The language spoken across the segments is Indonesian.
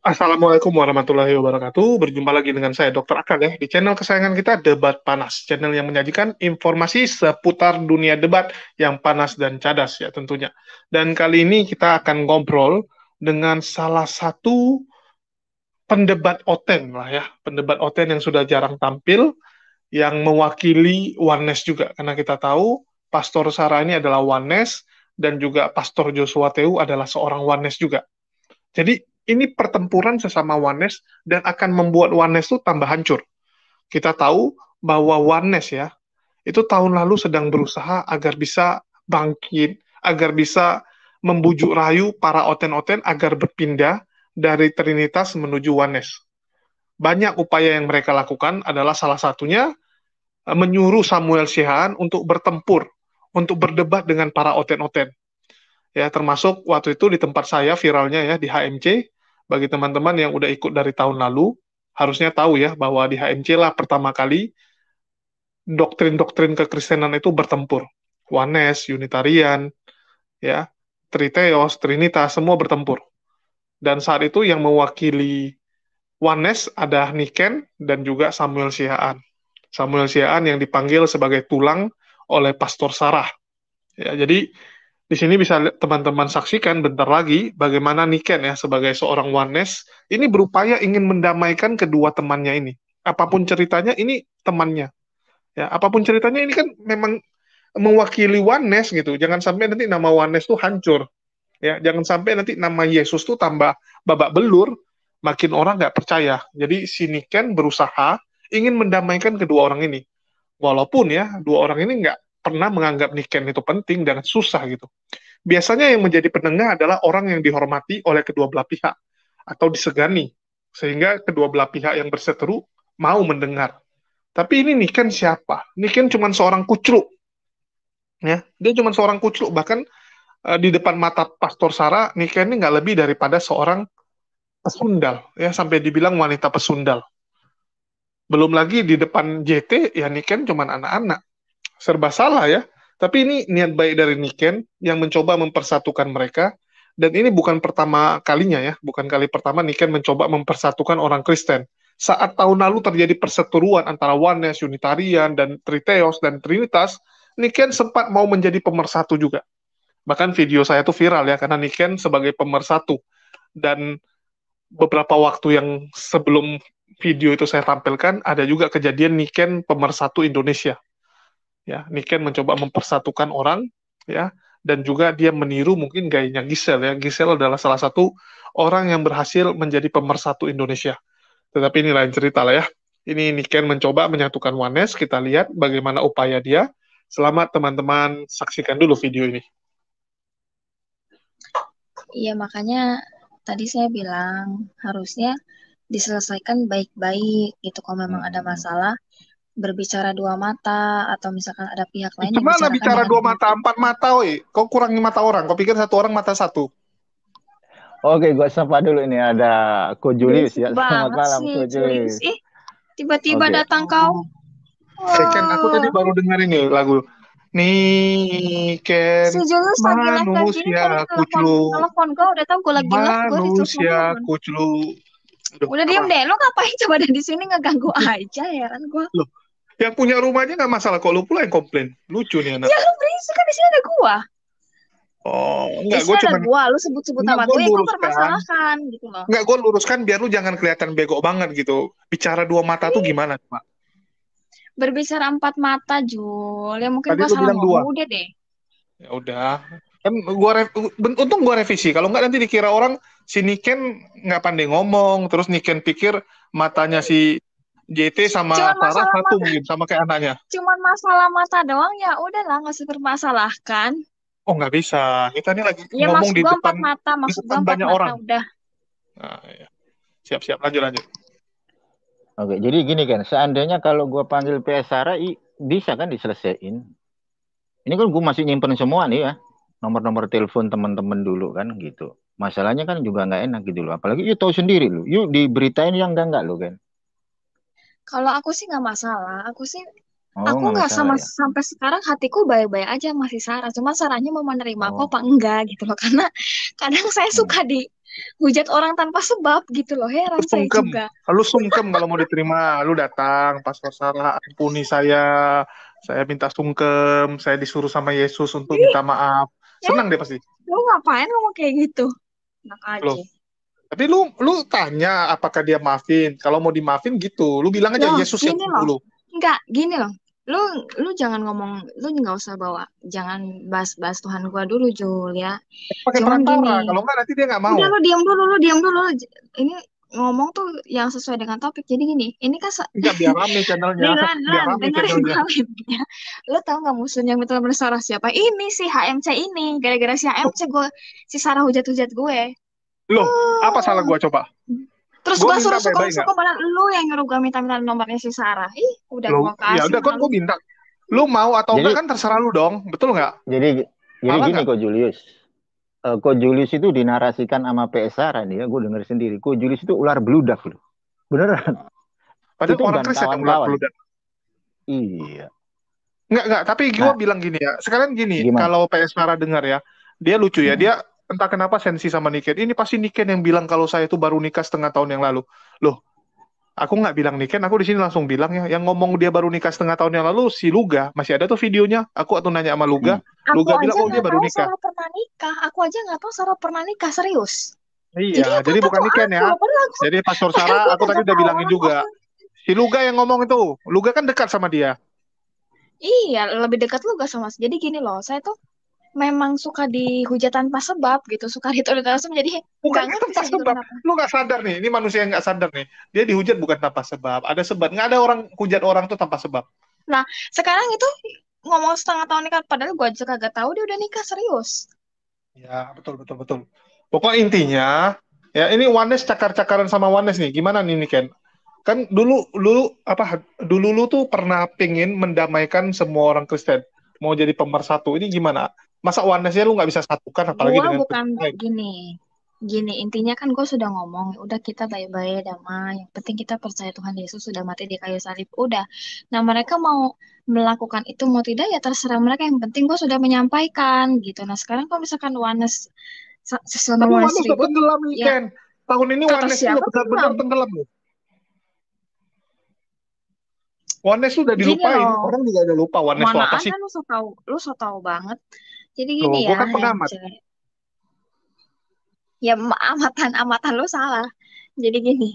Assalamualaikum warahmatullahi wabarakatuh. Berjumpa lagi dengan saya Dr. Akal ya di channel kesayangan kita Debat Panas, channel yang menyajikan informasi seputar dunia debat yang panas dan cadas ya tentunya. Dan kali ini kita akan ngobrol dengan salah satu pendebat Oten lah ya, pendebat Oten yang sudah jarang tampil, yang mewakili Oneness juga karena kita tahu Pastor Sarah ini adalah Oneness dan juga Pastor Joshua Teu adalah seorang Oneness juga. Jadi ini pertempuran sesama Oneness dan akan membuat Oneness itu tambah hancur. Kita tahu bahwa Oneness ya, itu tahun lalu sedang berusaha agar bisa bangkit, agar bisa membujuk rayu para oten-oten agar berpindah dari Trinitas menuju Oneness. Banyak upaya yang mereka lakukan adalah salah satunya menyuruh Samuel Sihaan untuk bertempur, untuk berdebat dengan para oten-oten. Ya, termasuk waktu itu di tempat saya viralnya ya di HMC. Bagi teman-teman yang udah ikut dari tahun lalu, harusnya tahu ya bahwa di HMC lah pertama kali doktrin-doktrin kekristenan itu bertempur. Oneness, Unitarian, ya, Triteos, Trinitas, semua bertempur. Dan saat itu yang mewakili Oneness ada Niken dan juga Samuel Sihaan. Samuel Sihaan yang dipanggil sebagai tulang oleh Pastor Sarah. Ya, jadi di sini bisa teman-teman saksikan bentar lagi bagaimana Niken ya sebagai seorang Oneness ini berupaya ingin mendamaikan kedua temannya ini. Apapun ceritanya ini temannya. Ya, apapun ceritanya ini kan memang mewakili Oneness gitu. Jangan sampai nanti nama Oneness tuh hancur. Ya, jangan sampai nanti nama Yesus tuh tambah babak belur, makin orang nggak percaya. Jadi si Niken berusaha ingin mendamaikan kedua orang ini. Walaupun ya dua orang ini nggak pernah menganggap Niken itu penting dan susah gitu. Biasanya yang menjadi penengah adalah orang yang dihormati oleh kedua belah pihak atau disegani sehingga kedua belah pihak yang berseteru mau mendengar. Tapi ini Niken siapa? Niken cuma seorang kucluk, ya. Dia cuma seorang kucluk. Bahkan di depan mata Pastor Sarah, Niken ini nggak lebih daripada seorang pesundal, ya sampai dibilang wanita pesundal. Belum lagi di depan JT, ya Niken cuma anak-anak. Serba salah ya. Tapi ini niat baik dari Niken yang mencoba mempersatukan mereka. Dan ini bukan pertama kalinya ya, bukan kali pertama Niken mencoba mempersatukan orang Kristen. Saat tahun lalu terjadi perseteruan antara Oneness, Unitarian, dan Triteos, dan Trinitas, Niken sempat mau menjadi pemersatu juga. Bahkan video saya itu viral ya, karena Niken sebagai pemersatu. Dan beberapa waktu yang sebelum video itu saya tampilkan, ada juga kejadian Niken pemersatu Indonesia. Ya, Niken mencoba mempersatukan orang, ya, dan juga dia meniru mungkin gayanya Gisel ya. Gisel adalah salah satu orang yang berhasil menjadi pemersatu Indonesia. Tetapi ini lain cerita lah ya. Ini Niken mencoba menyatukan Oneness. Kita lihat bagaimana upaya dia. Selamat teman-teman saksikan dulu video ini. Iya, makanya tadi saya bilang harusnya diselesaikan baik-baik gitu. Kalau memang ada masalah, berbicara dua mata atau misalkan ada pihak lain Gimana dibicarakan bicara dengan dua baik. mata, empat mata, woi? Kau kurangi mata orang. Kau pikir satu orang mata satu. Oke, gue sapa dulu ini ada Ko Julius Berisik ya. Selamat banget malam sih, Ko Julius. Julius. Tiba-tiba Oke. datang kau. Ken, aku tadi Wah, baru dengar ini lagu. Niken, si Julius lagi live kayak gini, manusia kau telepon kuclu, telepon gue udah tahu gue lagi live, gue ditutup manusia telepon. kuclu. Aduh, Udah diam apa? deh, lo ngapain coba ada di sini ngeganggu aja, heran gue. Loh, yang punya rumahnya nggak masalah, kok lu pula yang komplain. Lucu nih anak. Ya lo berisik kan di sini ada gua. Oh, Di enggak, sini gue ada cuman, gua, lu sebut-sebut enggak nama gue gue ya kau luruskan. permasalahkan gitu loh. Enggak, gue luruskan biar lu jangan kelihatan bego banget gitu. Bicara dua mata tuh Ih, gimana, Pak? berbicara empat mata, Jul. Ya mungkin Tadi gua lu salah bilang dua. ngomong udah deh. Ya udah. Kan untung gua revisi. Kalau nggak nanti dikira orang si Niken nggak pandai ngomong, terus Niken pikir matanya si JT sama Cuman Sarah masalah satu mata, mungkin sama kayak anaknya. cuman masalah mata doang ya udahlah nggak usah dipermasalahkan. Oh nggak bisa. Kita ini lagi Iya ngomong maksud di gua depan empat mata, di maksud gua depan empat banyak mata orang. udah. Nah, ya. Siap-siap lanjut lanjut. Oke, jadi gini kan, seandainya kalau gue panggil PS Sarah, bisa kan diselesaikan. Ini kan gue masih nyimpen semua nih ya, nomor-nomor telepon teman-teman dulu kan gitu. Masalahnya kan juga nggak enak gitu loh. Apalagi you tahu sendiri loh, you diberitain yang enggak loh kan. Kalau aku sih nggak masalah, aku sih Oh, aku nggak nggak masalah sama ya. sampai sekarang hatiku baik-baik aja masih Sarah. Cuma Sarahnya mau menerima aku Oh. apa enggak gitu loh. Karena kadang saya Hmm. suka di hujat orang tanpa sebab gitu loh. Lu Heran saya sungkem, juga. lu sungkem kalau mau diterima, lu datang, Pastor Sarah, ampuni saya minta sungkem, saya disuruh sama Yesus untuk Ih, minta maaf. ya, Senang deh pasti. lu ngapain ngomong kayak gitu? Enak Loh, aja. tapi lu tanya apakah dia maafin. Kalau mau dimaafin gitu, lu bilang aja Loh, Yesus yang gini loh. dulu. Enggak, gini loh. Lu lu jangan ngomong, lu nggak usah bawa, jangan bahas-bahas Tuhan gua dulu, Jul ya. Pakai Cuman perantara, gini, kalau enggak nanti dia nggak mau. udah lu diam dulu. Ini ngomong tuh yang sesuai dengan topik. Jadi gini, ini kan Enggak, biar rame channelnya, biar rame dengerin channelnya. kalian ya. Lo tau nggak musuhnya yang betul-betul Sarah siapa? Ini si HMC ini. Gara-gara si HMC gue, si Sarah hujat-hujat gue. Loh, apa salah Oh. gua coba? Terus Gua gue minta suruh baik-baik nggak? suka padahal lu yang nyuruh gue minta-minta nomornya si Sarah. Ih, udah Loh, gue ya kasih udah kan malu. gua minta. Lu mau atau enggak Jadi kan terserah lu dong, betul nggak? jadi jadi Salah gini nggak? kok Julius. Kok Julius itu dinarasikan sama PS Sarah nih ya, gue denger sendiri. Kok Julius itu ular beludak loh. Beneran. Padahal Itu orang dan Kristen yang ular kawan-kawan. beludak. Iya. Enggak, tapi gue Nah, bilang gini ya. Sekarang gini, gimana? kalau PS Sarah dengar ya, dia lucu ya. Mm-mm. Dia entah kenapa sensi sama Niken. Ini pasti Niken yang bilang kalau saya itu baru nikah setengah tahun yang lalu. Loh, aku nggak bilang Niken, aku di sini langsung bilang ya. Yang ngomong dia baru nikah setengah tahun yang lalu si Luga. Masih ada tuh videonya. Aku atau nanya sama Luga. Hmm. Aku Luga bilang, aja oh dia nggak baru tahu nikah. Sarah pernah nikah. Aku aja nggak tahu Sarah pernah nikah serius. Iya, Jadi yang jadi patah bukan tuh Niken aku ya. loh. Jadi Pastor Padahal Sarah, gue aku tadi kagak udah tahu bilangin juga. orang-orang. Si Luga yang ngomong itu. Luga kan dekat sama dia. Iya, lebih dekat lu gak sama. Jadi gini loh, saya tuh memang suka dihujat tanpa sebab gitu, suka dituduh tanpa sebab. Jadi Bukan nggak ngerti tanpa saya juga sebab. kenapa. Lu nggak sadar nih. Ini manusia yang nggak sadar nih. Dia dihujat bukan tanpa sebab. Ada sebab. Nggak ada orang hujat orang tuh tanpa sebab. Nah, sekarang itu ngomong setengah tahun nikah, padahal gue aja kagak tahu dia udah nikah serius. Ya, betul, betul, betul. Pokok intinya, ya ini Wanes cakar-cakaran sama Wanes nih. Gimana nih, Ken? Kan dulu lu tuh pernah pingin mendamaikan semua orang Kristen. Mau jadi pemersatu. Ini gimana? Masa Wanesnya lu nggak bisa satukan, apalagi Gue dengan bukan Kristen lain? gini, intinya kan gue sudah ngomong, udah kita baik-baik damai, yang penting kita percaya Tuhan Yesus sudah mati di kayu salib, udah. Nah mereka mau melakukan itu mau tidak ya terserah mereka, yang penting gue sudah menyampaikan gitu. Nah sekarang kalau misalkan Wanes sesama Tapi Wanes Wanes udah ribut, tenggelam nih, ya Ken. Tahun ini kata Wanes tuh siapa udah benar-benar tenggelam? tenggelam loh. Wanes tuh udah Gini dilupain. loh, Orang juga udah lupa Wanes tuh mana apa sih. ada lu so tau banget. Jadi Loh, gini gue ya, kan yang pengamat. jelek. Ya amatan lu salah. Jadi gini,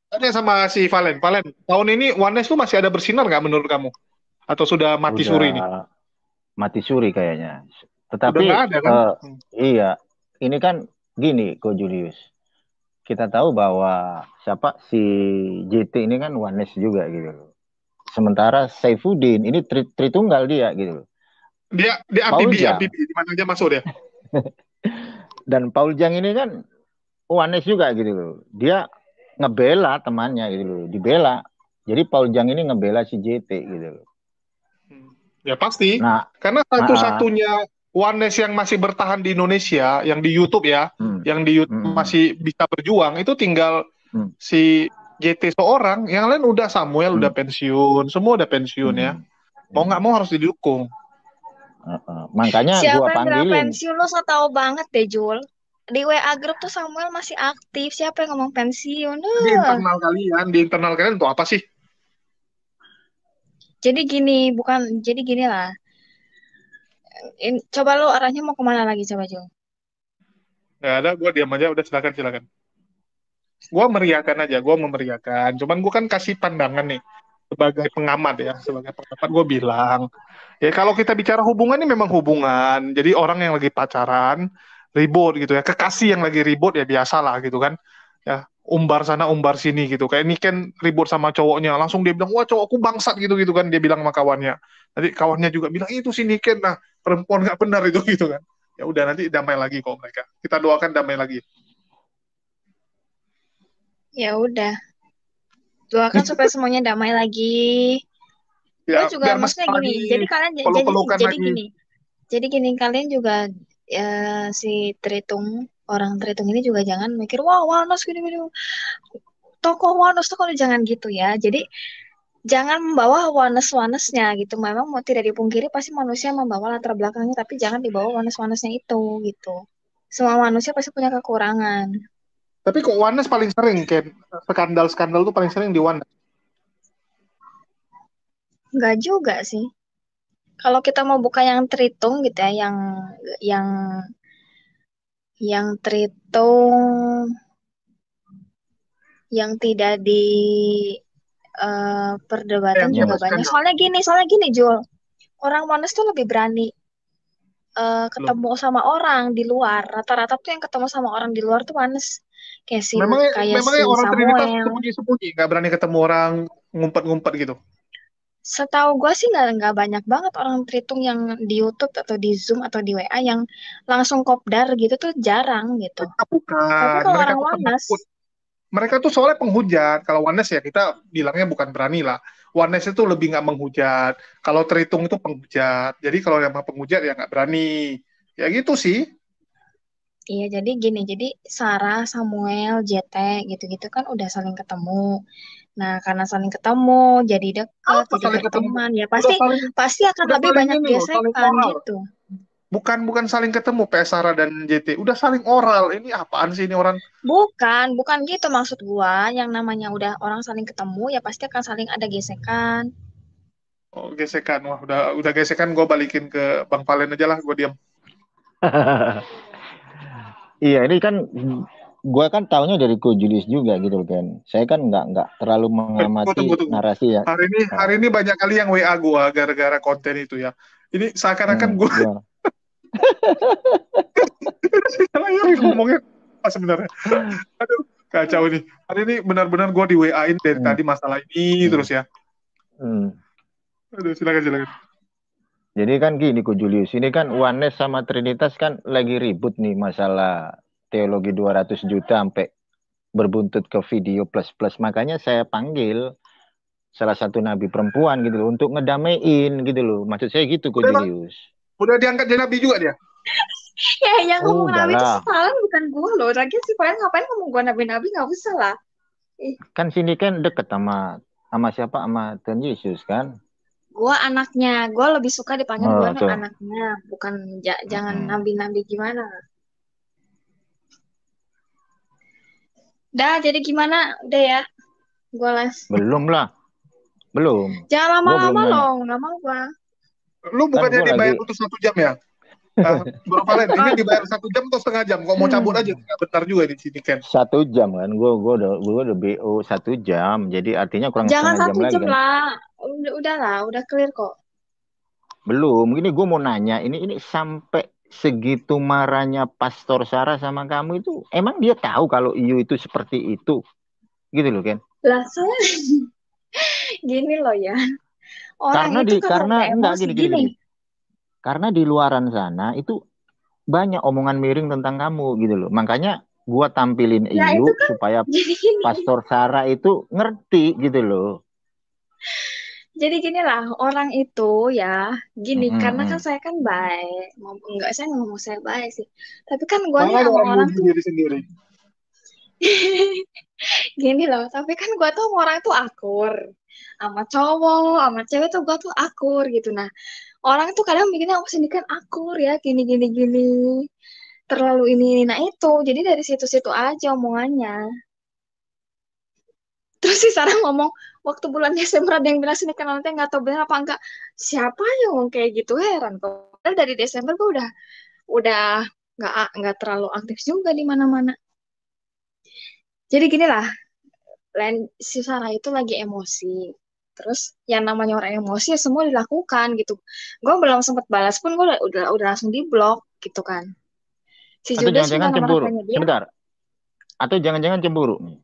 Tanya sama si Valen. Valen, tahun ini Wanes tuh masih ada bersinar nggak menurut kamu? Atau sudah mati Udah suri nih? mati suri kayaknya. Udah Tetapi nggak ada kan? iya, ini kan gini kok Julius. Kita tahu bahwa siapa si JT ini kan Wanes juga gitu loh. Sementara Saifuddin ini Tritunggal dia gitu loh. Dia Paul amfibi, Jang amfibi di mana aja masuk dia. dan Paul Jang ini kan Wanes juga gitu loh. Dia ngebela temannya gitu loh, dibela. Jadi Paul Jang ini ngebela si JT gitu loh. Ya pasti, Nah, karena ah, ah, satu-satunya Wanes yang masih bertahan di Indonesia, yang di YouTube ya, hmm, yang di YouTube hmm, masih bisa berjuang, itu tinggal hmm, si JT seorang, yang lain udah Samuel udah hmm, pensiun, semua udah pensiun ya. hmm, Mau nggak hmm. mau harus didukung. Makanya siapa gua yang bilang panggilin. pensiun lu so tau banget deh Jul. Di WA grup tuh Samuel masih aktif. Siapa yang ngomong pensiun? Di internal kalian untuk apa sih? Jadi gini, bukan jadi gini lah. Coba lu arahnya mau kemana lagi coba Jul? Nggak ada, gue diam aja, udah silakan silakan. Gue meriakan aja, gue memeriakan. Cuman gue kan kasih pandangan nih sebagai pengamat ya, sebagai pengamat gue bilang, ya kalau kita bicara hubungan ini memang hubungan. Jadi orang yang lagi pacaran ribut gitu ya, kekasih yang lagi ribut ya biasalah gitu kan. Ya, umbar sana umbar sini gitu. Kayak ini kan ribut sama cowoknya, langsung dia bilang, "Wah, cowokku bangsat," gitu kan dia bilang sama kawannya. Nanti kawannya juga bilang, "Itu si Niken, nah perempuan nggak benar itu," gitu kan. Ya udah nanti damai lagi kok mereka. Kita doakan damai lagi. Ya udah, doakan supaya semuanya damai lagi. Gue Ya juga biar maksudnya mesra gini, lagi, jadi kalian peluk-pelukan jadi lagi. gini. Jadi gini kalian juga si Tritung orang Tritung ini juga jangan mikir wah Wanos gini-gini. Tokoh Wanos tuh kalau jangan gitu ya. Jadi jangan membawa Wanes-Wanesnya gitu. Memang mau tidak dipungkiri pasti manusia membawa latar belakangnya, tapi jangan dibawa Wanes-Wanesnya itu gitu. Semua manusia pasti punya kekurangan. Tapi kok Wanes paling sering, Ken? Skandal-skandal tuh paling sering di Wanes. Nggak juga sih. Kalau kita mau buka yang terhitung gitu ya, yang yang terhitung yang tidak di perdebatan Yang juga Hmm. bebas banyak. skandal. Soalnya gini, Jul. Orang Monas tuh lebih berani Loh, ketemu sama orang di luar. Rata-rata tuh yang ketemu sama orang di luar tuh Monas. memangnya, Kayak si memangnya orang Trinitas Samuel. sembunyi-sembunyi, nggak berani ketemu orang, ngumpet-ngumpet gitu. Setahu gue sih nggak banyak banget orang Tritung yang di YouTube atau di Zoom atau di WA yang langsung kopdar gitu tuh jarang gitu. Mereka Tapi bukan, kalau mereka orang tuh Wanas, penakut. Mereka tuh soalnya penghujat. Kalau Wanes ya kita bilangnya bukan berani lah. Wanes itu lebih nggak menghujat. Kalau Tritung itu penghujat. Jadi kalau yang penghujat ya nggak berani. Ya gitu sih. iya jadi gini, jadi Sarah, Samuel, JT gitu-gitu kan udah saling ketemu. Nah, karena saling ketemu, jadi deket, Apa jadi saling ketemu? berteman, ya Udah pasti saling, pasti akan udah lebih saling banyak ini loh, saling gesekan oral. gitu. Bukan saling ketemu PS Sarah dan JT. Udah saling oral. Ini apaan sih ini orang? Bukan gitu maksud gua. Yang namanya udah orang saling ketemu, ya pasti akan saling ada gesekan. Oh, gesekan. Wah, udah gesekan gue balikin ke Bang Valen aja lah, gue diam. Iya, ini kan gua kan taunya dari Ko Julius juga gitu loh kan. Saya kan nggak terlalu Tunggu, mengamati tunggu. narasi ya. Hari ini banyak kali yang WA gue gara-gara konten itu ya. Ini seakan-akan gue Gimana? salah ya ngomongnya apa sebenarnya. Aduh, kacau ini. Hari ini benar-benar gue di WA-in dari Hmm, tadi masalah ini terus hmm, ya. hmm. Aduh, silakan. Jadi kan gini Ko Julius, ini kan Wanes sama Trinitas kan lagi ribut nih masalah teologi 200 juta sampai berbuntut ke video plus-plus. Makanya saya panggil salah satu nabi perempuan gitu loh untuk ngedamein gitu loh. Maksud saya gitu Ko Udah lah, Julius. udah diangkat jadi nabi juga dia. Ya, yang ngomong nabi itu Udahlah. salah bukan gua loh. Lagi sih kalian ngapain ngomong gua nabi-nabi nggak usah lah. Ih, Kan sini kan deket sama siapa? Sama Tuhan Yesus kan? gua anaknya. Gua lebih suka dipanggil gua Oh, tuh. anaknya, bukan jangan Mm-mm. nabi-nabi gimana. Dah, jadi gimana? Udah ya, gua les. Belum lah. Belum. Jangan Gue belum lama-lama nanya. loh, nggak mau gua. Lu Kan bukannya gue lagi dibayar untuk 1 jam ya? Bro Valen, ini dibayar 1 jam atau setengah jam? Kok mau cabut aja? Nggak benar juga di sini, Ken. 1 jam kan. Gue udah BO 1 jam. Jadi artinya kurang Jangan setengah jam satu lagi jam kan. lah. Udah lah, udah clear kok. Belum. Ini gue mau nanya. Ini sampai segitu marahnya Pastor Sarah sama kamu itu. Emang dia tahu kalau Iyo itu seperti itu? Gitu loh kan. Lah, soalnya gini loh ya. Orang Karena itu kalau karena udah enggak emosi gini. gini. Karena di luaran sana itu banyak omongan miring tentang kamu gitu loh. Makanya gua tampilin Ya Iyo itu kan supaya jadi gini. Pastor Sarah itu ngerti gitu loh. Jadi gini lah, orang itu ya gini, Mm, karena kan mm, saya kan baik. Enggak, saya nggak ngomong saya baik sih. Tapi kan guanya Makanya sama orang orang muji tuh diri sendiri. gini loh. Tapi kan gua tuh sama orang tuh akur. Sama cowok, sama cewek tuh gua tuh akur gitu. Nah, orang tuh kadang mikirnya aku sini kan akur ya, gini. Terlalu ini. Nah itu, jadi dari situ-situ aja omongannya. Terus si Sarah ngomong, waktu bulan Desember ada yang bilang sini kan nanti nggak tahu benar apa enggak. Siapa yang ngomong kayak gitu, heran kok. Padahal dari Desember gue udah nggak terlalu aktif juga di mana-mana. Jadi gini lah, si Sarah itu lagi emosi. Terus yang namanya orang emosi ya semua dilakukan gitu. Gue belum sempat balas pun gue udah langsung di blok gitu kan. Si Atau Julius minta jangan-jangan nomor cemburu. HP-nya dia, Sebentar. Atau jangan-jangan cemburu nih.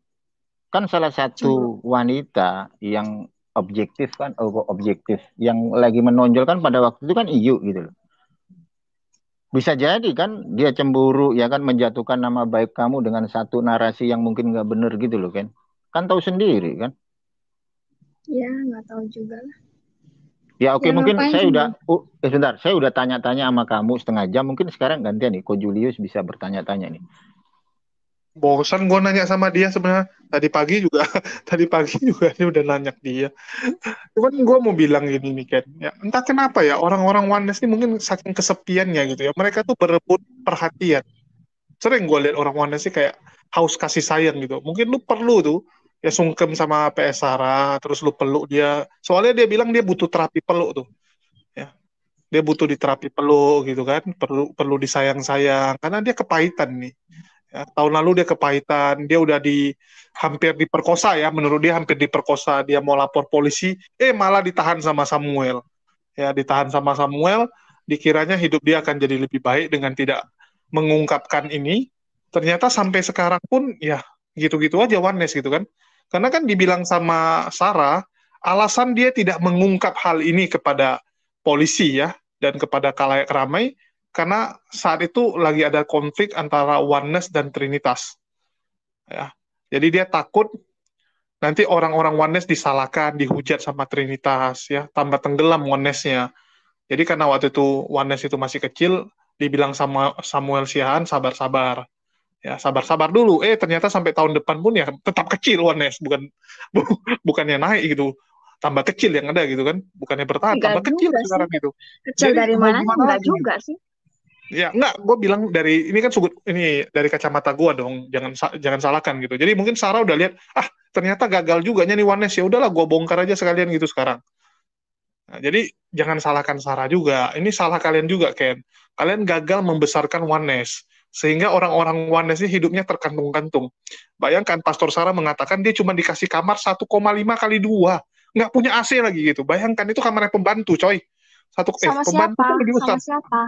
Kan salah satu cemburu. wanita yang objektif kan, oh, objektif yang lagi menonjol kan pada waktu itu kan Iyo gitu loh. Bisa jadi kan dia cemburu ya kan menjatuhkan nama baik kamu dengan satu narasi yang mungkin nggak bener gitu loh kan. Kan tahu sendiri kan. Ya nggak tahu juga lah. Ya oke Ya mungkin ngapain saya udah cemburu? sebentar, saya udah tanya-tanya sama kamu setengah jam. Mungkin sekarang gantian nih, Ko Julius bisa bertanya-tanya nih. Bosan gue nanya sama dia sebenarnya. Tadi pagi juga, tadi pagi juga dia udah nanya ke dia. Cuman gue mau bilang gini nih Ken, ya entah kenapa ya orang-orang Oneness ini mungkin saking kesepiannya gitu ya, mereka tuh berebut perhatian. Sering gue lihat orang Oneness sih kayak haus kasih sayang gitu. Mungkin lu perlu tuh ya sungkem sama PS Sarah, terus lu peluk dia. Soalnya dia bilang dia butuh terapi peluk tuh. Ya, dia butuh diterapi peluk gitu kan, perlu perlu disayang-sayang karena dia kepahitan nih. Ya, tahun lalu dia kepahitan, dia udah hampir diperkosa ya, menurut dia hampir diperkosa, dia mau lapor polisi, malah ditahan sama Samuel. Ya, ditahan sama Samuel, dikiranya hidup dia akan jadi lebih baik dengan tidak mengungkapkan ini. Ternyata sampai sekarang pun ya gitu-gitu aja Wanes gitu kan. Karena kan dibilang sama Sarah, alasan dia tidak mengungkap hal ini kepada polisi ya dan kepada khalayak ramai karena saat itu lagi ada konflik antara Oneness dan Trinitas. Ya. Jadi dia takut nanti orang-orang Oneness disalahkan, dihujat sama Trinitas ya, tambah tenggelam Oneness-nya. Jadi karena waktu itu Oneness itu masih kecil, dibilang sama Samuel Siahaan sabar-sabar. Ya, sabar-sabar dulu. Ternyata sampai tahun depan pun ya tetap kecil Oneness, bukannya naik gitu. Tambah kecil yang ada gitu kan. Bukannya bertahan, Enggak tambah kecil juga sih. sekarang gitu. Kecil Jadi dari mau mananya gimana enggak lagi? juga sih. Ya, enggak, gue bilang dari ini kan sudut ini dari kacamata gue dong, jangan salahkan gitu. Jadi mungkin Sarah udah lihat, ternyata gagal juga nih Oneness, ya udahlah gue bongkar aja sekalian gitu sekarang. Nah, jadi jangan salahkan Sarah juga. Ini salah kalian juga, Ken. Kalian gagal membesarkan Oneness. Sehingga orang-orang Oneness ini hidupnya terkantung-kantung. Bayangkan Pastor Sarah mengatakan dia cuma dikasih kamar 1,5 kali 2. Nggak punya AC lagi gitu. Bayangkan itu kamarnya pembantu, coy. Sama Pembantu siapa? kan lebih Sama besar. siapa?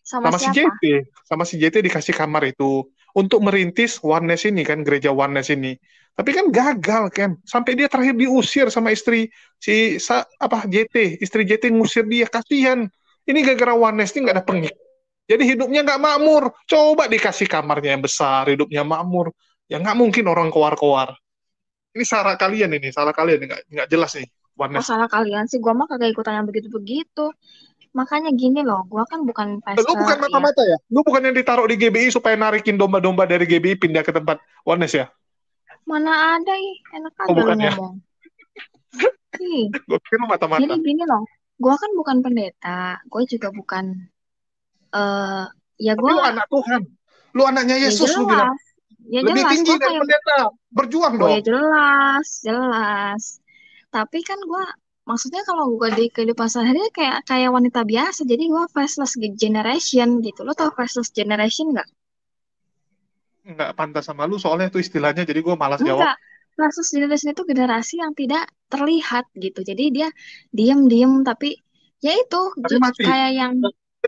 Sama Sama si siapa? JT. Sama si JT dikasih kamar itu. Untuk merintis Oneness ini kan, gereja Oneness ini. Tapi kan gagal kan, sampai dia terakhir diusir sama istri JT, istri JT ngusir dia, kasihan. Ini gara-gara Oneness ini nggak ada pengik. Jadi hidupnya nggak makmur. Coba dikasih kamarnya yang besar, hidupnya makmur. Ya nggak mungkin orang koar-koar. Ini salah kalian nggak jelas nih Oh, Oneness. salah kalian sih. Gua mah kagak ikutan yang begitu-begitu. Makanya gini loh, gua kan bukan Lu pastor bukan ya. mata-mata ya? Lu bukan yang ditaruh di GBI supaya narikin domba-domba dari GBI pindah ke tempat Oneness ya? Mana ada ih, enak Oh aja lu bukan ya? ngomong. Ih, Gue pikir lu jadi mata-mata. gini loh, gua kan bukan pendeta, gue juga bukan, eh ya Tapi gua, lu anak Tuhan. Lu anaknya ya Yesus, lu bilang. jelas, ya Lebih jelas, tinggi gua dari kayak, pendeta. Berjuang oh ya dong. jelas, jelas. Tapi kan gua, maksudnya kalau gua di kehidupan sehari kayak kayak wanita biasa, jadi gua faceless generation gitu. Lo tau faceless generation nggak? Nggak pantas sama lu, soalnya itu istilahnya, jadi gue malas jawab. Enggak. Faceless generation itu generasi yang tidak terlihat gitu. Jadi dia diam-diam tapi ya itu Tapi mati. kayak yang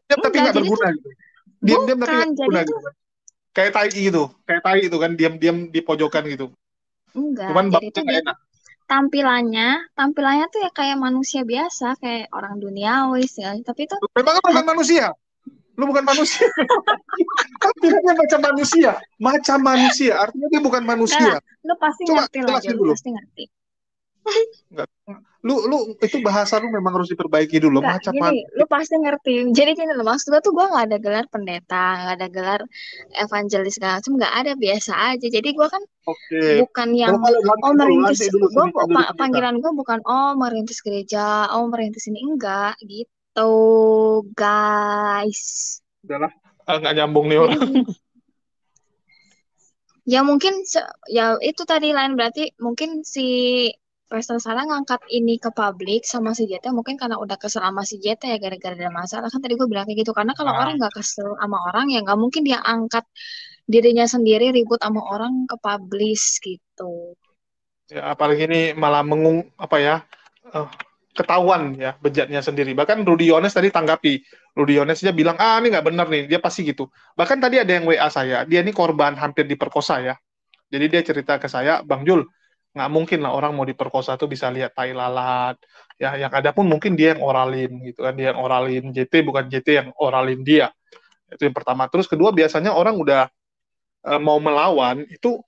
Diam tapi enggak. nggak Jadi berguna tuh gitu. Diam-diam tapi bukan. nggak Jadi berguna tuh gitu. Kayak tai gitu. Kayak tai itu kan, diam-diam di pojokan gitu. enggak. Cuman Jadi baunya tuh nggak dia tuh enak. tampilannya tuh ya kayak manusia biasa, kayak orang duniawi sih. Tapi itu Memang lu bukan manusia. Lu bukan manusia. Kan bilangnya macam manusia. Macam manusia. Artinya dia bukan enggak manusia. lah. Lu pasti Coba ngerti lah, jelasin Lu dulu. pasti ngerti. Enggak. Lu itu bahasa lu memang harus diperbaiki dulu. Enggak, Macam gini, manusia. lu pasti ngerti. Jadi gini loh, maksud gue tuh gue gak ada gelar pendeta, gak ada gelar evangelis segala macam, gak ada, biasa aja. Jadi gue kan Oke. bukan yang Coba lu merintis, lantik dulu gue sini kan jadi pendeta. panggilan gue bukan merintis gereja, merintis ini, enggak gitu guys. Udahlah, nggak nyambung nih Jadi orang. gini, ya mungkin ya itu tadi lain, berarti mungkin si Pastor Salah ngangkat ini ke publik sama si JT mungkin karena udah kesel sama si JT ya, gara-gara ada masalah kan, tadi gue bilang kayak gitu. Karena kalau orang Nah, nggak kesel sama orang ya nggak mungkin dia angkat dirinya sendiri ribut sama orang ke publish gitu. ya, apalagi ini malah eh, ketahuan ya bejatnya sendiri. Bahkan Rudy Yones tadi tanggapi. Rudy Yones dia bilang, ini nggak benar nih, dia pasti gitu. Bahkan tadi ada yang WA saya, dia ini korban hampir diperkosa ya. Jadi dia cerita ke saya, Bang Jul, nggak mungkin lah orang mau diperkosa tuh bisa lihat tai lalat. Ya, yang ada pun mungkin dia yang oralin gitu kan, dia yang oralin JT, bukan JT yang oralin dia. Itu yang pertama. Terus kedua, biasanya orang udah mau melawan itu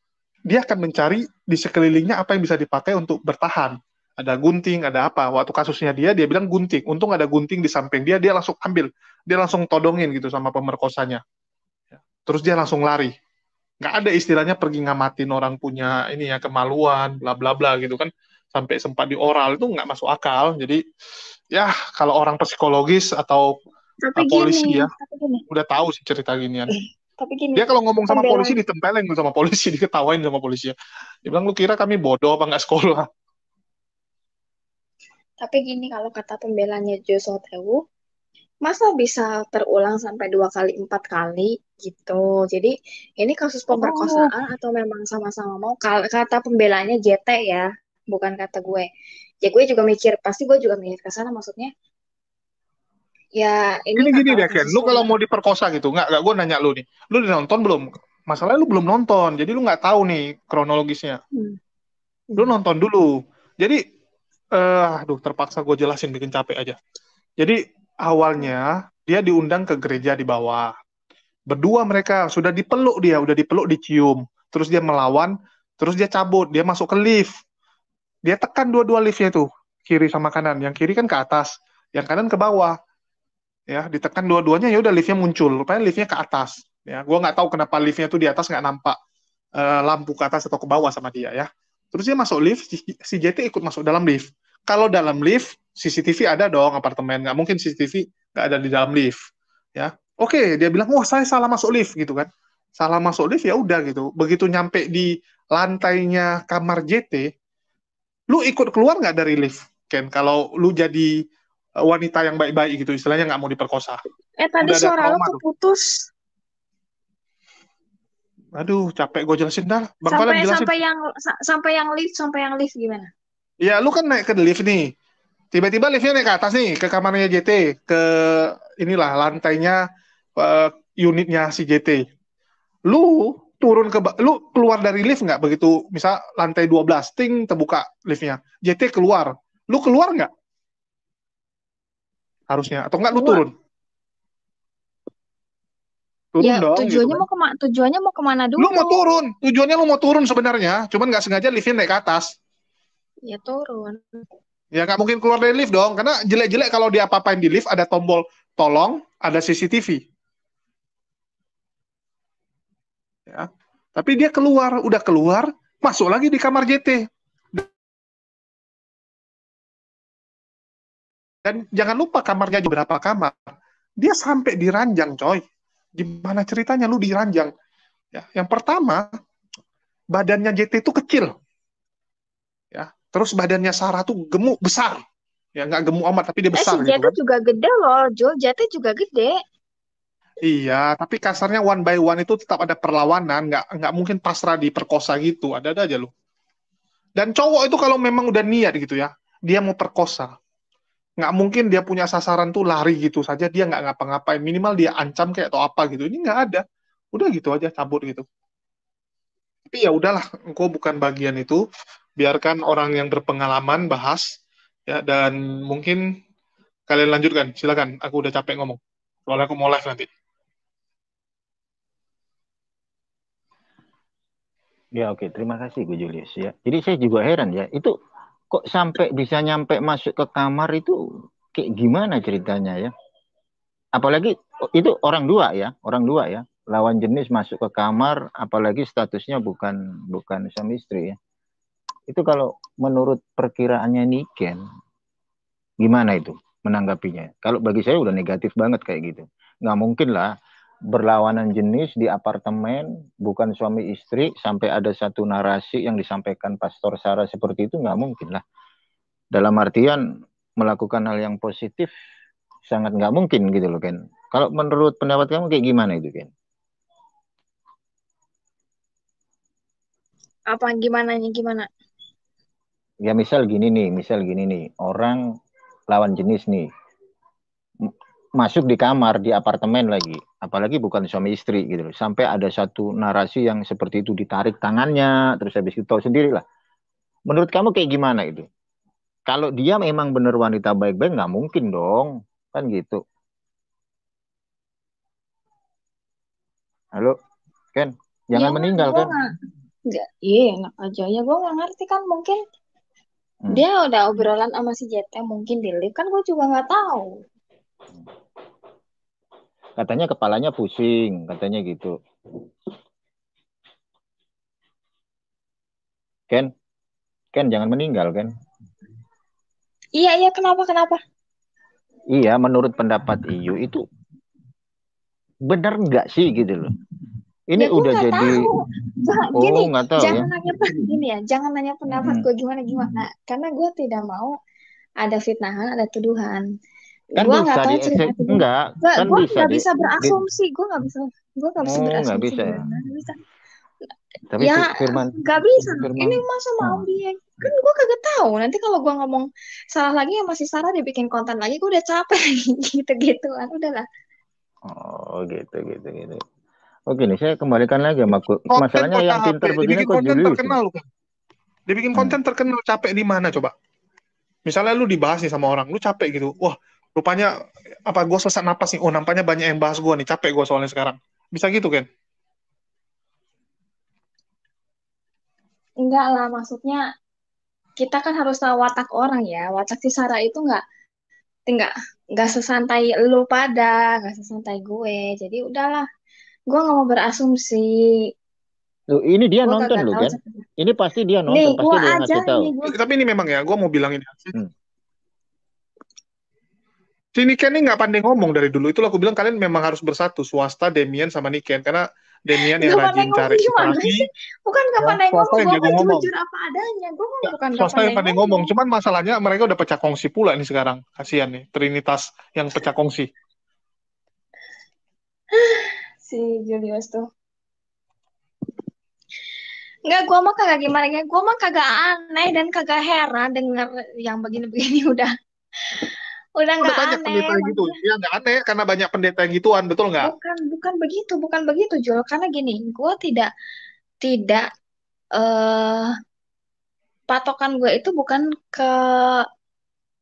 dia akan mencari di sekelilingnya apa yang bisa dipakai untuk bertahan. Ada gunting, ada apa. Waktu kasusnya dia bilang gunting. Untung ada gunting di samping dia, dia langsung ambil. Dia langsung todongin gitu sama pemerkosanya. Terus dia langsung lari. Nggak ada istilahnya pergi ngamatin orang punya ini ya kemaluan, bla bla bla gitu kan. Sampai sempat dioral itu nggak masuk akal. Jadi ya kalau orang psikologis atau Tapi polisi gini, ya tapi gini. udah tahu sih cerita ginian. Tapi gini, Dia kalau ngomong sama polisi pembelaan. ditempelin sama polisi, diketawain sama polisi. Dia bilang, lu kira kami bodoh apa nggak sekolah? Tapi gini, kalau kata pembelanya Joshua Tewu, masa bisa terulang sampai 2 kali, 4 kali gitu. Jadi ini kasus Oh, pemerkosaan atau memang sama-sama mau? Kata pembelanya JT ya, bukan kata gue. Ya gue juga mikir, pasti gue juga mikir ke sana maksudnya. Ya ini gini-gini kalau deh Ken, kasus lu kalau pember. mau diperkosa gitu, nggak, gue nanya lu nih, lu udah nonton belum? Masalahnya lu belum nonton, jadi lu nggak tahu nih kronologisnya. Hmm, Lu hmm, nonton dulu. Jadi, aduh, terpaksa gue jelasin, bikin capek aja. Jadi, awalnya dia diundang ke gereja di bawah. Berdua mereka, sudah dipeluk dia, udah dipeluk, dicium. Terus dia melawan, terus dia cabut, dia masuk ke lift. Dia tekan dua-dua liftnya tuh, kiri sama kanan. Yang kiri kan ke atas, yang kanan ke bawah. Ya, ditekan dua-duanya, ya udah liftnya muncul. Rupanya liftnya ke atas. Ya, gue nggak tahu kenapa liftnya tuh di atas nggak nampak lampu ke atas atau ke bawah sama dia ya. Terus dia masuk lift, si JT ikut masuk dalam lift. Kalau dalam lift, CCTV ada dong apartemen, nggak mungkin CCTV nggak ada di dalam lift. Ya, oke, dia bilang, wah saya salah masuk lift gitu kan. Salah masuk lift ya udah gitu. Begitu nyampe di lantainya kamar JT, lu ikut keluar nggak dari lift, Ken? Kalau lu jadi wanita yang baik-baik gitu, istilahnya nggak mau diperkosa. Tadi Udah ada suara lo trauma tuh. keputus Aduh, capek gue jelasin dah. Bang Valen sampai jelasin. sampai yang lift gimana? Ya, lu kan naik ke lift nih. Tiba-tiba liftnya naik ke atas nih, ke kamarnya JT, ke inilah lantainya eh, unitnya si JT. Lu lu keluar dari lift nggak begitu, misal lantai 12, ting, terbuka liftnya. JT keluar. Lu keluar nggak? Harusnya. Atau nggak lu Keluar. turun? Turun Ya dong gitu kan. tujuannya mau kemana Lu mau dulu? turun. Tujuannya lu mau turun sebenarnya. Cuman nggak sengaja liftnya naik ke atas. Ya turun. Ya nggak mungkin keluar dari lift dong. Karena jelek-jelek kalau dia apa-apain di lift, ada tombol tolong, ada CCTV. Ya. Tapi dia keluar, udah keluar, masuk lagi di kamar JT. Dan jangan lupa kamarnya juga berapa kamar. Dia sampai di ranjang, coy. Gimana ceritanya lu di ranjang? Ya, yang pertama, badannya JT itu kecil. Ya. Terus badannya Sarah tuh gemuk, besar. Ya, nggak gemuk amat, tapi dia Si besar gitu Jati kan. juga gede loh, Jo. Jati juga gede. Iya, tapi kasarnya one by one itu tetap ada perlawanan. Nggak mungkin pasrah diperkosa gitu. Ada-ada aja lu. Dan cowok itu kalau memang udah niat gitu ya, dia mau perkosa, nggak mungkin dia punya sasaran tuh lari gitu saja, dia nggak ngapa-ngapain, minimal dia ancam kayak atau apa gitu, ini nggak ada, udah gitu aja cabut gitu. Tapi ya udahlah, gue bukan bagian itu, biarkan orang yang berpengalaman bahas ya. Dan mungkin kalian lanjutkan, silakan, aku udah capek ngomong soalnya aku mau live nanti. Ya oke, terima kasih Gu Julius ya. Jadi saya juga heran ya, itu kok sampai bisa nyampe masuk ke kamar itu kayak gimana ceritanya ya? Apalagi itu orang dua ya, lawan jenis masuk ke kamar, apalagi statusnya bukan bukan suami istri ya. Itu kalau menurut perkiraannya Niken, gimana itu menanggapinya? Kalau bagi saya udah negatif banget kayak gitu. Nggak mungkin lah berlawanan jenis di apartemen, bukan suami istri, sampai ada satu narasi yang disampaikan Pastor Sarah seperti itu, nggak mungkin lah. Dalam artian melakukan hal yang positif, sangat nggak mungkin gitu loh, Ken. Kalau menurut pendapat kamu kayak gimana itu, Ken? Apa gimana gimana? Ya misal gini nih, orang lawan jenis nih, masuk di kamar di apartemen lagi, apalagi bukan suami istri gitu loh. Sampai ada satu narasi yang seperti itu, ditarik tangannya, terus habis itu tahu sendiri lah. Menurut kamu kayak gimana itu? Kalau dia memang benar wanita baik-baik, nggak mungkin dong, kan gitu. Halo, Ken, Ya jangan nggak, meninggal gue kan? nggak, iya enak aja ya. Gue nggak ngerti kan, mungkin Hmm. dia udah obrolan sama si JT mungkin di lift kan, gue juga nggak tahu. Katanya kepalanya pusing, katanya gitu. Ken, Ken jangan meninggal kan? Iya iya, kenapa kenapa? Iya, menurut pendapat Iyu itu benar nggak sih gitu loh. Ini Ya gue udah nggak jadi, tahu. oh Gini, nggak tahu ya. jangan nanya gini ya, jangan nanya pendapat Mm-mm. gue gimana gimana. Karena gue tidak mau ada fitnahan, ada tuduhan. Kan Gue nggak bisa tahu di cerita-cerita. enggak, kan Gue bisa nggak di, bisa di berasumsi. Gue nggak bisa oh nggak berasumsi bisa ya. benar-benar. Nggak bisa. Tapi Ya Firman, nggak bisa. Firman, Ini masa mau oh, dia? Kan gue kagak tahu. Nanti kalau gue ngomong salah lagi ya masih salah dibikin konten lagi. Gue udah capek gitu-gituan. Udahlah. oh gitu gitu gitu. Oke nih, saya kembalikan lagi sama Konten masalahnya kok yang pinter capek, begini dibikin kok konten Julius nih. terkenal kan. Dibikin Hmm. konten terkenal capek di mana coba? Misalnya lu dibahas nih sama orang, lu capek gitu. Wah, rupanya apa gue sesak napas nih. Oh, nampaknya banyak yang bahas gue nih. Capek gue soalnya sekarang. Bisa gitu kan? Enggak lah, maksudnya kita kan harus tahu watak orang ya. Watak si Sarah itu nggak nggak sesantai lu pada, nggak sesantai gue. Jadi udahlah, gue nggak mau berasumsi. Loh, ini dia Gue nonton kagak loh tahu kan? seperti. Ini pasti dia Nih, nonton, pasti gue dia aja ngasih tahu. ini gue. Tapi ini memang ya, gue mau bilang ini. Hmm. Si Niken ini nggak pandai ngomong dari dulu. Itulah aku bilang kalian memang harus bersatu. Swasta, Demian, sama Niken. Karena Demian yang Gak pandai rajin ngomong cari gimana inspirasi. sih? Bukan gak Ya, pandai swasta ngomong, yang gue jago mah ngomong. jujur apa adanya. Gue mah Ya, bukan gak swasta pandai yang pandai ngomong. ngomong. Cuman masalahnya mereka udah pecah kongsi pula nih sekarang. Kasihan nih, Trinitas yang pecah kongsi. Si Julius tuh. Enggak, gue mah kagak gimana ya. Gue mah kagak aneh dan kagak heran denger yang begini-begini udah Ada nggak banyak aneh. pendeta yang gitu. Ya nggak aneh karena banyak pendeta yang gituan, betul nggak? Bukan begitu Jul. Karena gini, gue tidak eh patokan gue itu bukan ke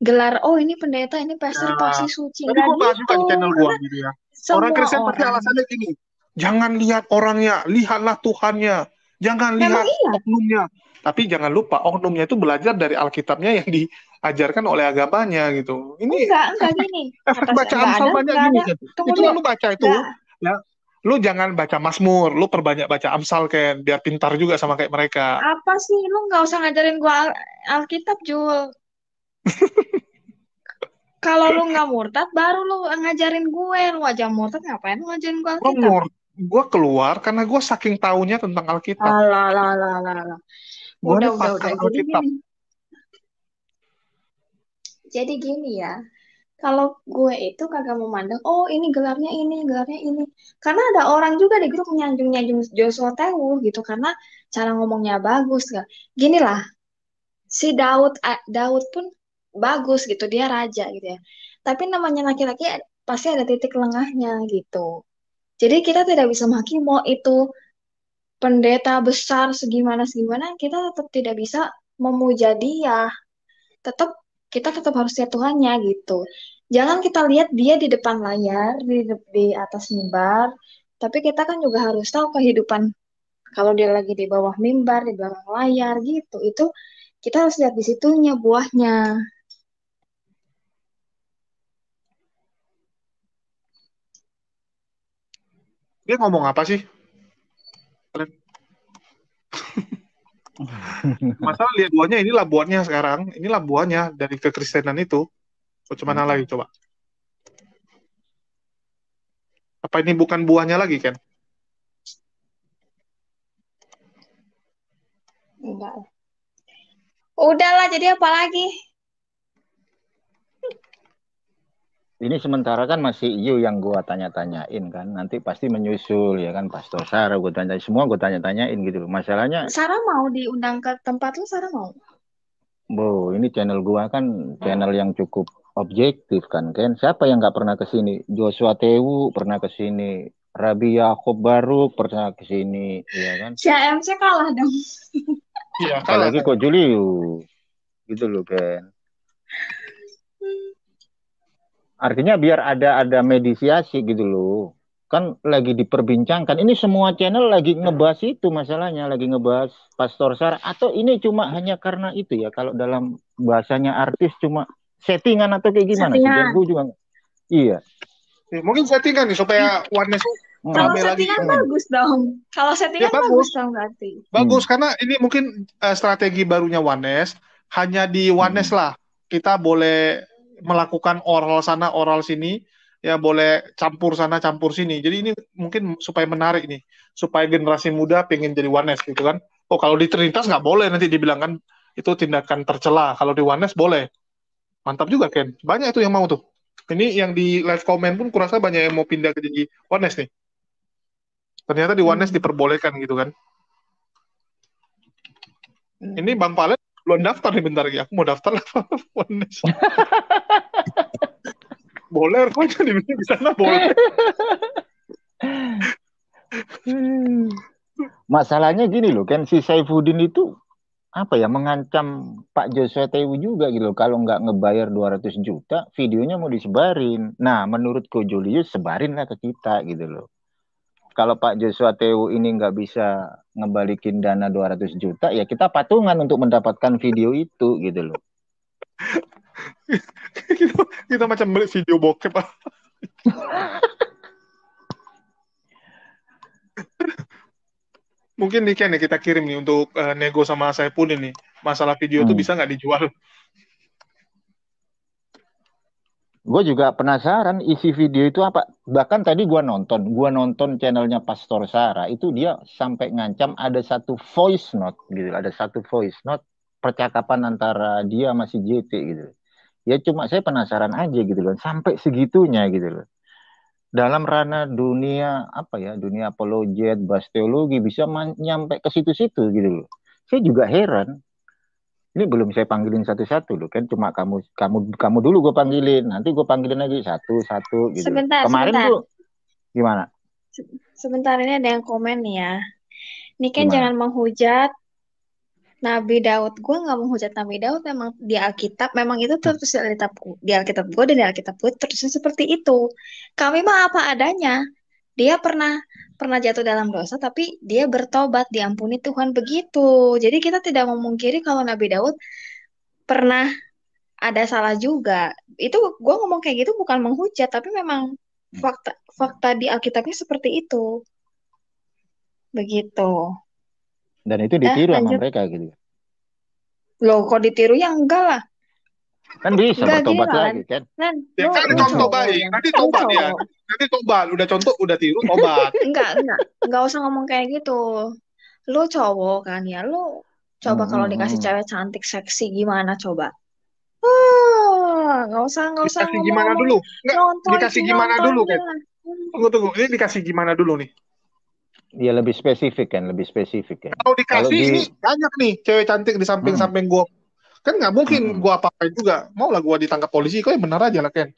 gelar. Oh ini pendeta, ini Ya, pastor pasti suci. tadi Nggak gue bahas juga gitu. di channel gue Karena gitu ya. Orang semua Kristen pasti orang. alasannya gini, jangan lihat orangnya, lihatlah Tuhannya. Jangan Memang lihat iya. oknumnya. Tapi jangan lupa, oknumnya itu belajar dari Alkitabnya yang diajarkan oleh agamanya gitu. Ini Enggak efek, gini. efek baca Enggak Amsal ada, banyak enggak gini ada. kan. Tunggu Itulah dulu. lu baca itu, Enggak. ya. Lu jangan baca Mazmur, lu perbanyak baca Amsal kan, biar pintar juga sama kayak mereka. Apa sih? Lu nggak usah ngajarin gua Alkitab, Jul. Kalau lu nggak murtad, baru lu ngajarin gue. Lu aja murtad, ngapain lu ngajarin gua Gue Alkitab? gue keluar karena gue saking taunya tentang Alkitab. Alah, alah, alah, alah, alah. Gue ini Udah. pakar Alkitab. Jadi gini ya. Kalau gue itu kagak memandang, oh ini gelarnya ini, gelarnya ini. Karena ada orang juga di grup nyanjung-nyanjung Joshua Tewu gitu. Karena cara ngomongnya bagus. Gak? Gini lah, si Daud pun bagus gitu, dia raja gitu ya. Tapi namanya laki-laki pasti ada titik lengahnya gitu. Jadi kita tidak bisa maki mau itu pendeta besar segimana, kita tetap tidak bisa memuja dia. Tetap kita tetap harus lihat Tuhannya gitu. Jangan kita lihat dia di depan layar, di atas mimbar, tapi kita kan juga harus tahu kehidupan kalau dia lagi di bawah mimbar, di belakang layar gitu. Itu kita harus lihat di situnya buahnya. Dia ngomong apa sih? Masalah lihat buahnya, inilah buahnya sekarang. Inilah buahnya dari kekristenan itu. Bagaimana lagi coba? Apa ini bukan buahnya lagi kan? Enggak lah. Udahlah, jadi apa lagi? Ini sementara kan masih you yang gua tanya-tanyain kan. Nanti pasti menyusul ya kan. Pastor Sarah gua tanya semua gua tanya-tanyain gitu. Masalahnya, Sarah mau diundang ke tempat lu, Sarah mau? ini channel gua kan channel yang cukup objektif kan. Siapa yang nggak pernah ke sini? Joshua Tewu pernah ke sini. Rabi Yakob Baruk pernah ke sini, ya kan? Si AMC kalah dong. Iya, kalah. Apalagi kok Julius, gitu loh kan. Artinya biar ada mediasi gitu loh. Kan lagi diperbincangkan. Ini semua channel lagi ngebahas itu masalahnya, lagi ngebahas Pastor Sarah. Atau ini cuma hanya karena itu ya, kalau dalam bahasanya artis cuma settingan atau kayak gimana sih? Biar Settingan. gue juga iya. Mungkin settingan nih supaya oneness Kalau rame lagi. settingan bagus dong. Kalau settingan Ya, bagus dong berarti. Bagus karena ini mungkin strategi barunya Oneness. Hanya di Oneness lah kita boleh melakukan oral sana oral sini ya boleh campur sana campur sini. Jadi ini mungkin supaya menarik nih, supaya generasi muda pengen jadi Ones gitu kan. Oh kalau di Trinitas nggak boleh nanti dibilang kan itu tindakan tercela. Kalau di Ones boleh. Mantap juga Ken. Banyak itu yang mau tuh. Ini yang di live comment pun kurasa banyak yang mau pindah ke jadi Ones nih. Ternyata di Ones Hmm. diperbolehkan gitu kan. Ini Hmm. Bang Palen belum daftar nih bentar lagi. Aku mau daftar lah Ones. Boleh rupanya di sana boleh. Masalahnya gini loh kan, si Saifuddin itu apa ya, mengancam Pak Joshua Tewu juga gitu loh. Kalau nggak ngebayar 200 juta, videonya mau disebarin. Nah, menurut Ko Julius, sebarinlah ke kita gitu loh. Kalau Pak Joshua Tewu ini nggak bisa ngebalikin dana 200 juta, ya kita patungan untuk mendapatkan video itu gitu loh. kita macam beli video bokep. Mungkin nih Ken ya kita kirim nih untuk nego sama Saipudin nih. Masalah video itu bisa nggak dijual? Gue juga penasaran isi video itu apa. Bahkan tadi gue nonton channelnya Pastor Sarah, itu dia sampai ngancam ada satu voice note gitu, ada satu voice note percakapan antara dia sama si JT gitu. Ya cuma saya penasaran aja gitu loh, sampai segitunya gitu loh. Dalam ranah dunia apa ya, dunia apologet, bahas teologi bisa nyampe ke situ-situ gitu loh. Saya juga heran. Ini belum saya panggilin satu-satu loh kan, cuma kamu dulu gue panggilin, nanti gue panggilin lagi satu-satu gitu loh. Sebentar, Kemarin sebentar. tuh gimana? Sebentar, ini ada yang komen nih ya. Ini kan Gimana? jangan menghujat Nabi Daud. Gue nggak menghujat Nabi Daud. Memang di Alkitab, memang itu tertulis di Alkitab gue dan di Alkitab gue tertulisnya seperti itu. Kami mah apa adanya. Dia pernah jatuh dalam dosa, tapi dia bertobat, diampuni Tuhan begitu. Jadi kita tidak memungkiri kalau Nabi Daud pernah ada salah juga. Itu gue ngomong kayak gitu bukan menghujat, tapi memang fakta fakta di Alkitabnya seperti itu. Begitu. Dan itu ditiru sama Lanjut. mereka gitu. Loh, kok ditiru ya enggak lah. Kan bisa Enggak gini bertobat lah, lagi kan? Lan, Ya kan lu contoh cowok baik. ya. Nanti Lu tobat ya. cowok. Nanti tobat. Udah contoh, udah tiru, tobat. Enggak usah ngomong kayak gitu. Lu cowok kan ya, lu coba kalau dikasih Hmm. cewek cantik seksi gimana coba? Nggak usah Dikasih gimana ngomong-ngomong dulu? Enggak, nyontoh dikasih gimana nyontoh dulu kan? dah. Tunggu. Ini dikasih gimana dulu nih? Ya lebih spesifik kan, lebih spesifik kan. Kalau Kalau dikasih di ini banyak nih cewek cantik di hmm, samping-samping gua. Kan nggak mungkin hmm, gua apa-apain juga. Mau lah gua ditangkap polisi. Kok yang benar aja lah Ken.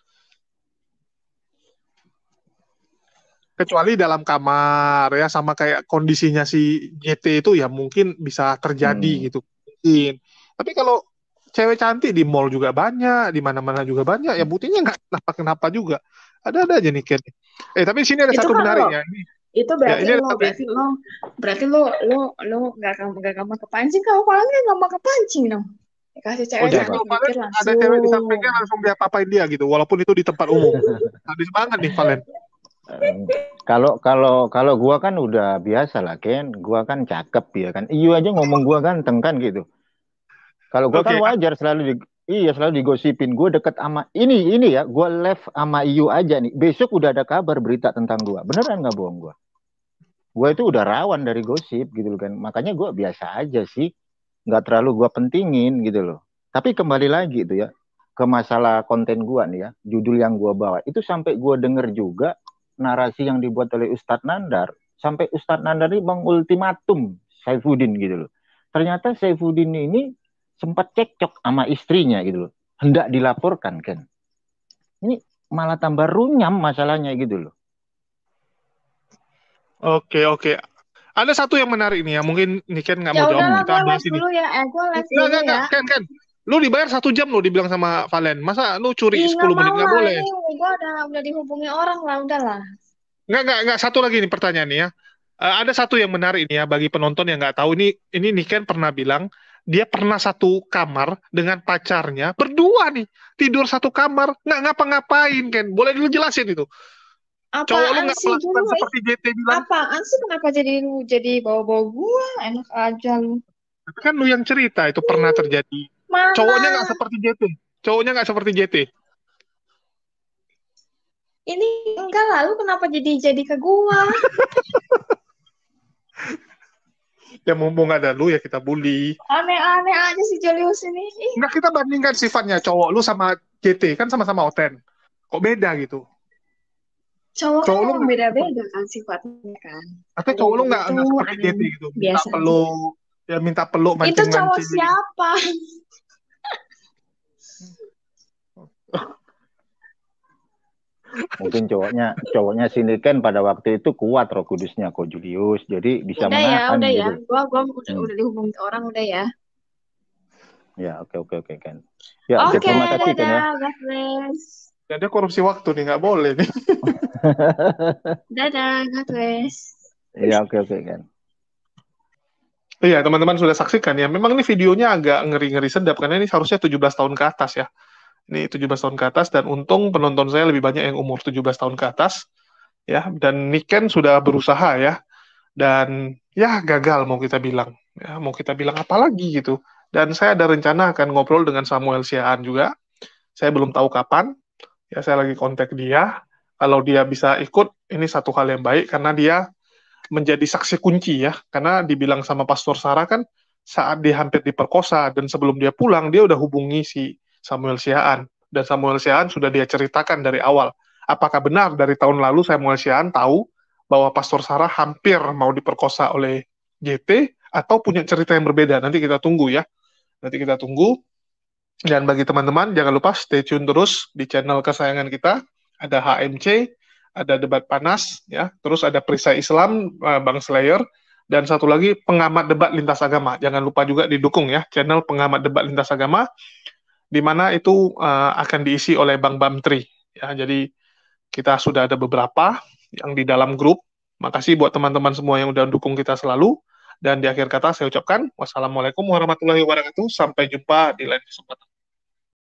Kecuali dalam kamar ya sama kayak kondisinya si GT itu ya mungkin bisa terjadi hmm. gitu mungkin. Tapi kalau cewek cantik di mall juga banyak, di mana-mana juga banyak, ya buktinya nggak kenapa-kenapa juga. Ada aja nih Ken. Tapi di sini ada Itu satu kan lo, menariknya. itu Ya berarti ini ada lo, satu. lo nggak gampang kepancing. Kalau paling nggak gampang kepancing dong. Dikasih Oh cewek jadi Siapa? kalau cantik Valen mikir ada cewek di langsung. sampingnya langsung dia apain dia gitu, walaupun itu di tempat umum. Sadis banget nih Valen. Kalau gua kan udah biasa lah Ken, gua kan cakep ya kan. Iyo aja ngomong gua ganteng kan gitu. Kalau gua kan Oke, wajar selalu digosipin. Gue deket sama ini ya, gua live sama Iyo aja nih. Besok udah ada kabar berita tentang gua. Beneran nggak bohong gua? Gua itu udah rawan dari gosip gitu loh kan. Makanya gua biasa aja sih, nggak terlalu gua pentingin gitu loh. Tapi kembali lagi itu ya ke masalah konten gua nih ya, judul yang gua bawa itu sampai gua denger juga narasi yang dibuat oleh Ustadz Nandar, sampai Ustadz Nandar ini mengultimatum Saifuddin gitu loh. Ternyata Saifuddin ini sempat cekcok sama istrinya gitu loh, hendak dilaporkan kan. Ini malah tambah runyam masalahnya gitu loh. oke. Ada satu yang menarik nih ya, mungkin Niken nggak Ya mau jawab, udahlah, kita gue bahas live ini. dulu ya. Gue live dulu Enggak, ya. Ken. Lu dibayar 1 jam lo dibilang sama Valen. Masa lu curi Ih, nggak 10 menit? mau Nggak lah. boleh. Ini gue udah dihubungi orang lah. Udahlah. Enggak. Satu lagi nih pertanyaan nih ya. Ada satu yang menarik ini ya bagi penonton yang nggak tahu. Ini Niken pernah bilang dia pernah satu kamar dengan pacarnya berdua nih tidur satu kamar nggak ngapa-ngapain Ken. Boleh dulu jelasin itu. Cowok lu Apaan nggak sih melakukan dulu? seperti JT bilang. Apaan sih? Kenapa jadi bawa-bawa gua? Enak aja lu. Tapi kan lu yang cerita itu pernah terjadi. Mana? Cowoknya nggak seperti JT. Cowoknya nggak seperti JT. Ini enggak, lalu kenapa jadi ke gua? Ya mumpung ada lu ya kita bully. Aneh-aneh aja si Julius ini. Ih, Enggak, kita bandingkan sifatnya cowok lu sama JT kan sama-sama Oten. Kok beda gitu? cowok kan Cowok lu memang nggak, beda-beda kan sifatnya kan. atau Ada cowok yang lu nggak begitu, seperti ada yang JT gitu, minta biasa aja. peluk, ya minta peluk Itu cowok mancing-mancing. siapa? Mungkin cowoknya sini kan pada waktu itu kuat Roh Kudusnya kok Julius, jadi bisa Udah ya, menahan udah ya. gitu. Gua Hmm. udah dihubungi orang udah ya. Ya, oke kan. Ya, oke, Oke, terima kasih kan ya. dadah, God bless. Ya, dia korupsi waktu nih, nggak boleh nih. Dadah, God bless. Ya, oke kan. Iya, teman-teman sudah saksikan ya. Memang ini videonya agak ngeri-ngeri sedap karena ini seharusnya 17 tahun ke atas ya. Ini 17 tahun ke atas dan untung penonton saya lebih banyak yang umur 17 tahun ke atas ya. Dan Niken sudah berusaha ya. Dan ya gagal mau kita bilang. Ya, mau kita bilang apa lagi gitu. Dan saya ada rencana akan ngobrol dengan Samuel Siaan juga. Saya belum tahu kapan. Ya, saya lagi kontak dia. Kalau dia bisa ikut, ini satu hal yang baik karena dia menjadi saksi kunci ya. Karena dibilang sama Pastor Sarah kan saat dia hampir diperkosa dan sebelum dia pulang dia udah hubungi si Samuel Siaan dan Samuel Siaan sudah dia ceritakan dari awal. Apakah benar dari tahun lalu Samuel Siaan tahu bahwa Pastor Sarah hampir mau diperkosa oleh JT atau punya cerita yang berbeda? Nanti kita tunggu ya. Nanti kita tunggu. Dan bagi teman-teman jangan lupa stay tune terus di channel kesayangan kita. Ada HMC, ada debat panas ya, terus ada perisai Islam Bang Slayer dan satu lagi pengamat debat lintas agama. Jangan lupa juga didukung ya channel pengamat debat lintas agama di mana itu akan diisi oleh Bang Bamtri ya. Jadi kita sudah ada beberapa yang di dalam grup. Makasih buat teman-teman semua yang udah dukung kita selalu. Dan di akhir kata saya ucapkan wassalamualaikum warahmatullahi wabarakatuh. Sampai jumpa di lain kesempatan.